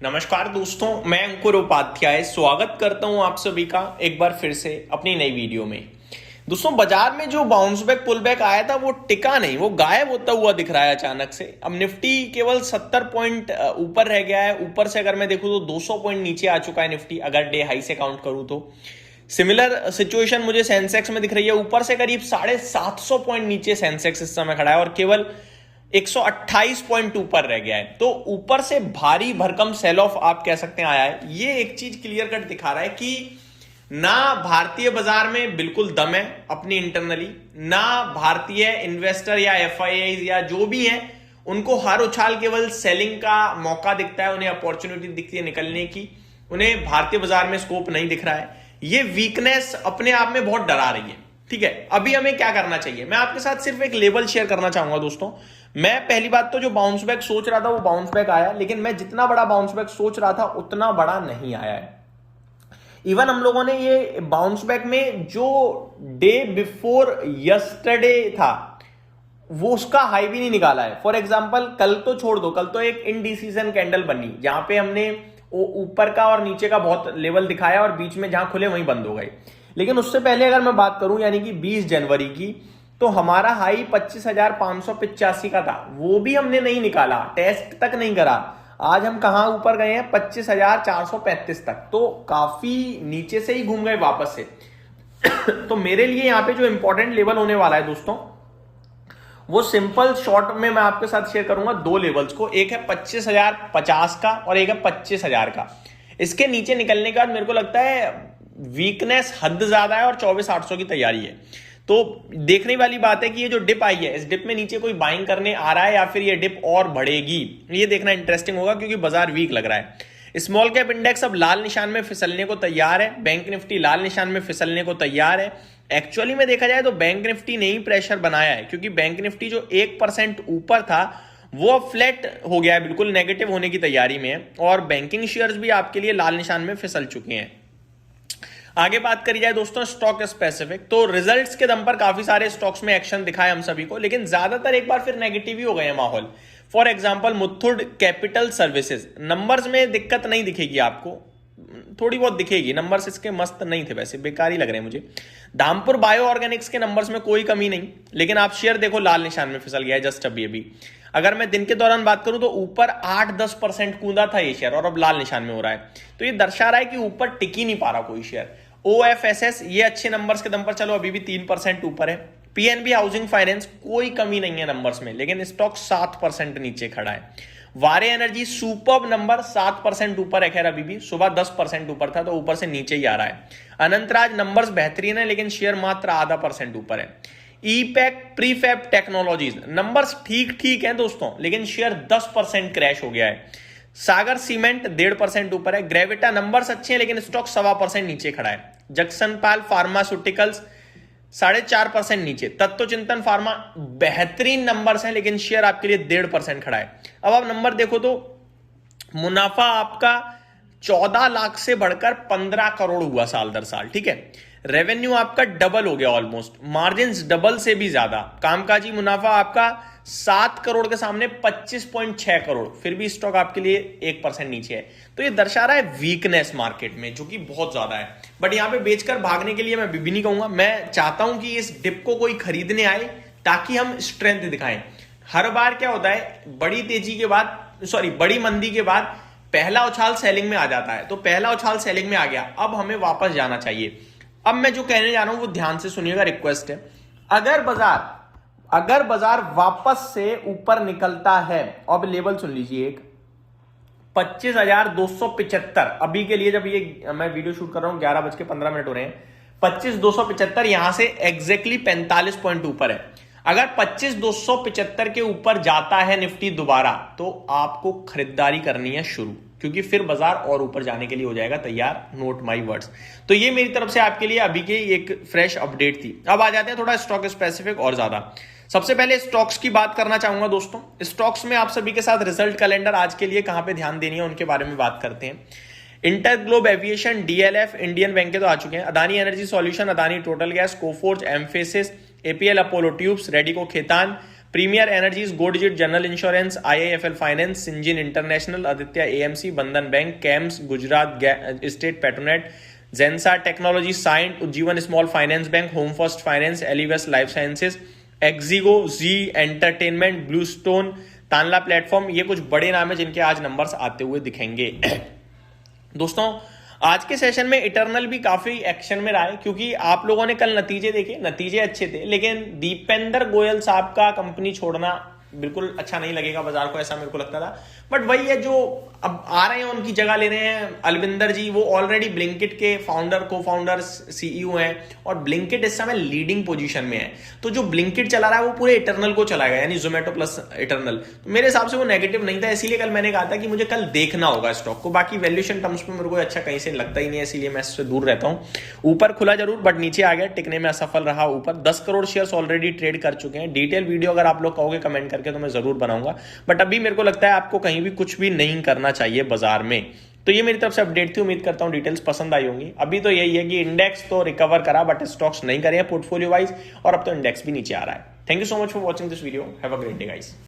नमस्कार दोस्तों, मैं अंकुर उपाध्याय स्वागत करता हूं आप सभी का एक बार फिर से अपनी नई वीडियो में। दोस्तों, बाजार में जो बाउंस बैक पुल बैक आया था वो टिका नहीं, वो गायब होता हुआ दिख रहा है अचानक से। अब निफ्टी केवल 70 पॉइंट ऊपर रह गया है। ऊपर से अगर मैं देखूं तो 200 पॉइंट नीचे आ चुका है निफ्टी, अगर डे हाई से काउंट करूं तो। सिमिलर सिचुएशन मुझे सेंसेक्स में दिख रही है। ऊपर से करीब 750 पॉइंट नीचे सेंसेक्स इस समय खड़ा है और केवल 128 पॉइंट ऊपर रह गया है। तो ऊपर से भारी भरकम सेल ऑफ आप कह सकते हैं आया है। ये एक चीज क्लियर कट दिखा रहा है कि ना भारतीय बाजार में बिल्कुल दम है अपनी इंटरनली, ना भारतीय इन्वेस्टर या एफआईआई या जो भी है उनको हर उछाल केवल सेलिंग का मौका दिखता है, उन्हें अपॉर्चुनिटी दिखती है निकलने की, उन्हें भारतीय बाजार में स्कोप नहीं दिख रहा है। ये वीकनेस अपने आप में बहुत डरा रही है। ठीक है, अभी हमें क्या करना चाहिए, मैं आपके साथ सिर्फ एक लेवल शेयर करना चाहूंगा दोस्तों। मैं पहली बात तो जो बाउंस बैक सोच रहा था वो बाउंस बैक आया, लेकिन मैं जितना बड़ा बाउंस बैक सोच रहा था उतना बड़ा नहीं आया है। इवन हम लोगों ने ये बाउंस बैक में जो डे बिफोर यस्टरडे था वो उसका हाई भी नहीं निकाला है। फॉर एग्जांपल कल तो छोड़ दो, कल तो एक इनडिसीजन कैंडल बनी जहां पे हमने ऊपर का और नीचे का बहुत लेवल दिखाया और बीच में जहां खुले वहीं बंद हो गए। लेकिन उससे पहले अगर मैं बात करूं यानी कि 20 जनवरी की, तो हमारा हाई 25,585 का था, वो भी हमने नहीं निकाला, टेस्ट तक नहीं करा। आज हम कहां ऊपर गए हैं, 25,435 तक, तो काफी नीचे से ही घूम गए वापस से। तो मेरे लिए यहां पे जो इंपॉर्टेंट लेवल होने वाला है दोस्तों, वो सिंपल शॉर्ट में मैं आपके साथ शेयर करूंगा दो लेवल्स को। एक है 25,050 का और एक है 25,000 का। इसके नीचे निकलने के बाद मेरे को लगता है वीकनेस हद ज्यादा है और 24,800 की तैयारी है। तो देखने वाली बात है कि ये जो डिप आई है, इस डिप में नीचे कोई बाइंग करने आ रहा है या फिर ये डिप और बढ़ेगी, ये देखना इंटरेस्टिंग होगा क्योंकि बाजार वीक लग रहा है। स्मॉल कैप इंडेक्स अब लाल निशान में फिसलने को तैयार है, बैंक निफ्टी लाल निशान में फिसलने को तैयार है। एक्चुअली में देखा जाए तो बैंक निफ्टी ने ही प्रेशर बनाया है, क्योंकि बैंक निफ्टी जो 1% ऊपर था वो फ्लैट हो गया है, बिल्कुल नेगेटिव होने की तैयारी में है। और बैंकिंग शेयर्स भी आपके लिए लाल निशान में फिसल चुके हैं। आगे बात करी जाए दोस्तों स्टॉक स्पेसिफिक, तो रिजल्ट्स के दम पर काफी सारे स्टॉक्स में एक्शन दिखाए हम सभी को, लेकिन ज्यादातर एक बार फिर नेगेटिव ही हो गए हैं माहौल। For example Muthoot capital services, numbers में दिक्कत नहीं दिखेगी आपको, थोड़ी बहुत दिखेगी, नंबर्स इसके मस्त नहीं थे, वैसे बेकार ही लग रहे हैं मुझे। धामपुर बायो ऑर्गेनिक्स के नंबर्स में कोई कमी नहीं, लेकिन आप शेयर देखो लाल निशान में फिसल गया है जस्ट अभी। अगर मैं दिन के दौरान बात करूं तो ऊपर 8-10% कूदा था ये शेयर और अब लाल निशान में हो रहा है। तो ये दर्शा रहा है कि ऊपर टिक ही नहीं पा रहा कोई शेयर। OFSS ये अच्छे नंबर्स के दम पर चलो अभी भी 3% ऊपर है। PNB हाउसिंग फाइनेंस कोई कमी नहीं है नंबर्स में, लेकिन स्टॉक 7% नीचे खड़ा है। वारे एनर्जी सुपर्ब नंबर 7% ऊपर है, खैर अभी भी सुबह 10% ऊपर था तो ऊपर से नीचे ही आ रहा है। अनंतराज नंबर्स बेहतरीन है, लेकिन शेयर मात्र 0.5% ऊपर है। ईपैक प्रीफैब टेक्नोलॉजीज नंबर्स ठीक ठीक है दोस्तों, लेकिन शेयर 10% क्रैश हो गया है। सागर सीमेंट 1.5% ऊपर है। ग्रेविटा नंबर्स अच्छे हैं लेकिन स्टॉक 1.25% नीचे खड़ा है। जक्सनपाल फार्मास्यूटिकल्स 4.5% नीचे। तत्व चिंतन फार्मा बेहतरीन नंबर्स हैं लेकिन शेयर आपके लिए 1.5% खड़ा है। अब आप नंबर देखो तो मुनाफा आपका 14 लाख से बढ़कर 15 करोड़ हुआ साल दर साल। ठीक है, रेवेन्यू आपका डबल हो गया ऑलमोस्ट, मार्जिन डबल से भी ज्यादा। कामकाजी मुनाफा आपका 7 करोड़ के सामने 25.6 करोड़, फिर भी स्टॉक आपके लिए 1% नीचे है। तो ये दर्शा रहा है वीकनेस मार्केट में, जो कि बहुत ज्यादा है। बट यहां पे बेचकर भागने के लिए मैं भी नहीं कहूंगा, मैं चाहता हूं कि इस डिप को कोई खरीदने आए ताकि हम स्ट्रेंथ दिखाएं। हर बार क्या होता है, बड़ी तेजी के बाद बड़ी मंदी के बाद पहला उछाल सेलिंग में आ जाता है, तो पहला उछाल सेलिंग में आ गया, अब हमें वापस जाना चाहिए। अब मैं जो कहने जा रहा हूं वो ध्यान से सुनिएगा, रिक्वेस्ट है। अगर बाजार वापस से ऊपर निकलता है, अब लेवल सुन लीजिए, एक 25,275 अभी के लिए, जब ये मैं वीडियो शूट कर रहा हूं 11:15 हो रहे हैं, 25,275 यहां से एग्जैक्टली 45 पॉइंट ऊपर है। अगर 25,275 के ऊपर जाता है निफ्टी दोबारा, तो आपको खरीदारी करनी है शुरू, क्योंकि फिर बाजार और ऊपर जाने के लिए हो जाएगा तैयार। Note my words. तो ये मेरी तरफ से आपके लिए अभी की एक फ्रेश अपडेट थी। अब आ जाते हैं थोड़ा स्टॉक स्पेसिफिक और ज्यादा। सबसे पहले स्टॉक्स की बात करना चाहूंगा दोस्तों। स्टॉक्स में आप सभी के साथ रिजल्ट कैलेंडर आज के लिए कहां पे ध्यान देनी है उनके बारे में बात करते हैं। InterGlobe Aviation, DLF, Indian bank के तो आ चुके हैं। Adani energy solution, Adani total gas, Coforge, Mphasis, APL Apollo tubes, Radico Khaitan, premier energies, Go Digit general insurance, IIFL finance, Syngene international, Aditya AMC, Bandhan bank, CAMS, Gujarat state, Petronet, Zensar technology, Cyient, Ujjivan small finance bank, home first finance, Alivus life sciences, Ixigo, Zee entertainment, blue stone, Tanla platform, ये कुछ बड़े नाम है जिनके आज numbers आते हुए दिखेंगे। दोस्तों आज के सेशन में इटर्नल भी काफी एक्शन में रहा है, क्योंकि आप लोगों ने कल नतीजे देखे, नतीजे अच्छे थे, लेकिन दीपेंद्र गोयल साहब का कंपनी छोड़ना बिल्कुल अच्छा नहीं लगेगा बाजार को, ऐसा मेरे को लगता था। बट वही है, जो अब आ रहे हैं उनकी जगह ले रहे हैं अलविंदर जी, वो ऑलरेडी ब्लिंकिट के फाउंडर, को फाउंडर, CEO हैं, और ब्लिंकिट इस समय लीडिंग पोजीशन में है। तो जो ब्लिंकिट चला रहा है वो पूरे इटर्नल को चलाएगा, यानी जोमेटो प्लस इटर्नल। तो मेरे हिसाब से वो नेगेटिव नहीं था, इसीलिए कल मैंने कहा था कि मुझे कल देखना होगा स्टॉक को। बाकी वैल्यूएशन टर्म्स पे मेरे को अच्छा कहीं से लगता ही नहीं है, इसीलिए मैं इससे दूर रहता हूं। ऊपर खुला जरूर, बट नीचे आ गया, टिकने में असफल रहा। ऊपर 10 करोड़ शेयर्स ऑलरेडी ट्रेड कर चुके हैं। डिटेल वीडियो अगर आप लोग कहोगे कमेंट करके तो मैं जरूर बनाऊंगा, बट अभी मेरे को लगता है आपको कहीं भी कुछ भी नहीं करना चाहिए बाजार में। तो ये मेरी तरफ से अपडेट थी, उम्मीद करता हूं डिटेल्स पसंद आई होंगी। अभी तो यही है कि इंडेक्स तो रिकवर करा, बट स्टॉक्स नहीं करे पोर्टफोलियो वाइज, और अब तो इंडेक्स भी नीचे आ रहा है। Thank you so much for watching this video, have a great day guys.